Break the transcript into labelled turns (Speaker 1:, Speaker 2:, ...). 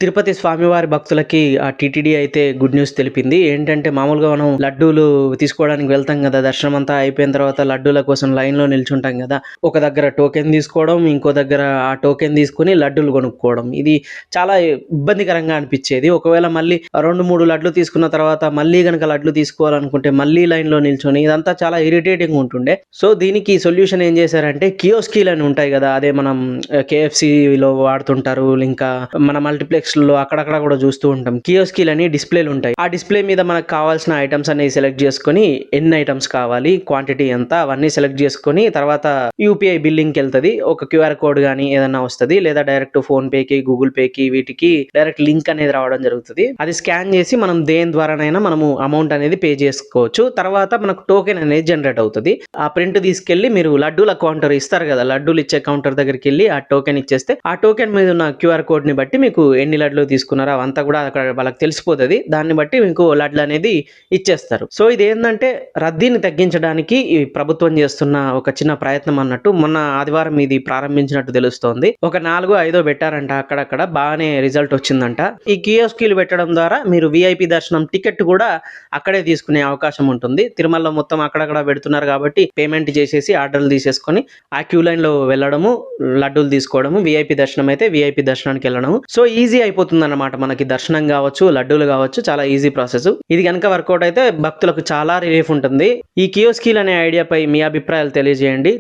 Speaker 1: తిరుపతి స్వామివారి భక్తులకి ఆ టీటీడీ అయితే గుడ్ న్యూస్ తెలిపింది. ఏంటంటే మామూలుగా మనం లడ్డూలు తీసుకోవడానికి వెళ్తాం కదా! దర్శనం అంతా అయిపోయిన తర్వాత లడ్డూల కోసం లైన్‌లో నిల్చుంటాం కదా! ఒక దగ్గర టోకెన్ తీసుకోవడం, ఇంకో దగ్గర ఆ టోకెన్ తీసుకొని లడ్డూలు కొనుక్కోవడం. ఇది చాలా ఇబ్బందికరంగా అనిపిచ్చేది. ఒకవేళ మళ్ళీ 2, 3 లడ్లు తీసుకున్న తర్వాత మళ్ళీ గనక లడ్లు తీసుకోవాలనుకుంటే మళ్ళీ లైన్‌లో నిల్చొని ఇదంతా చాలా ఇరిటేటింగ్‌గా ఉంటుండే. సో, దీనికి సొల్యూషన్ ఏం చేశారంటే కియోస్కీలని ఉంటాయి కదా! అదే మనం కేఎఫ్‌సీలో వాడుతుంటారు. ఇంకా మన మల్టీప్లెక్స్‌లో అక్కడక్కడ కూడా చూస్తూ ఉంటాం. కియోస్కీలని డిస్‌ప్లేలు ఉంటాయి. ఆ డిస్‌ప్లే మీద మనకు కావాల్సిన ఐటెమ్స్ అనేవి సెలెక్ట్ చేసుకొని ఎన్ని ఐటెమ్స్ కావాలి, క్వాంటిటీ ఎంత అవన్నీ సెలెక్ట్ చేసుకొని తర్వాత యూపీఐ బిల్లింగ్‌కెళ్తది. ఒక క్యూఆర్ కోడ్ గాని ఏదన్నా వస్తది. లేదా డైరెక్ట్ ఫోన్‌పేకి, గూగుల్ పేకి వీటికి డైరెక్ట్ లింక్ అనేది రావడం జరుగుతది. అది స్కాన్ చేసి మనం దేని ద్వారానైనా మనము అమౌంట్ అనేది పే చేసుకోవచ్చు. తర్వాత మనకు టోకెన్ అనేది జనరేట్ అవుతది. ఆ ప్రింట్ తీసుకెళ్ళి మీరు లడ్డూల కౌంటర్ ఇస్తారు కదా! లడ్డూలు ఇచ్చే కౌంటర్ దగ్గరికెళ్ళి ఆ టోకెన్ ఇచ్చేస్తే ఆ టోకెన్ మీద ఉన్న క్యూఆర్ కోడ్‌ని బట్టి మీకు ఎన్ని లడ్లు తీసుకున్నారో అవంతా కూడా అక్కడ వాళ్ళకి తెలిసిపోతది. దాన్ని బట్టి మీకు లడ్లనేది ఇచ్చేస్తారు. సో, ఇదేందంటే రద్దీని తగ్గించడానికి ఈ ప్రభుత్వం చేస్తున్న ఒక చిన్న ప్రయత్నం అన్నట్టు. మొన్న ఆదివారం ఇది ప్రారంభించినట్టు తెలుస్తోంది. ఒక 4, 5 పెట్టారంట అక్కడక్కడ. బానే రిజల్ట్ వచ్చిందంట. ఈ కియోస్కీలు పెట్టడం ద్వారా మీరు వీఐపీ దర్శనం టికెట్ కూడా అక్కడే తీసుకునే అవకాశం ఉంటుంది. తిరుమలలో మొత్తం అక్కడక్కడ పెడుతున్నారు కాబట్టి పేమెంట్ చేసేసి ఆర్డర్‌లు తీసేసుకొని ఆ క్యూ లైన్‌లో వెళ్ళడము, లడ్డూలు తీసుకోవడము, వీఐపీ దర్శనం అయితే వీఐపీ దర్శనానికి వెళ్ళడము. సో, ఈజీ అయిపోతుందన్నమాట. మనకి దర్శనం కావచ్చు, లడ్డూలు కావచ్చు చాలా ఈజీ ప్రాసెస్. ఇది గనుక వర్కౌట్ అయితే భక్తులకు చాలా రిలీఫ్ ఉంటుంది. ఈ కియోస్కీలు అనే ఐడియాపై మీ అభిప్రాయాలు తెలియజేయండి.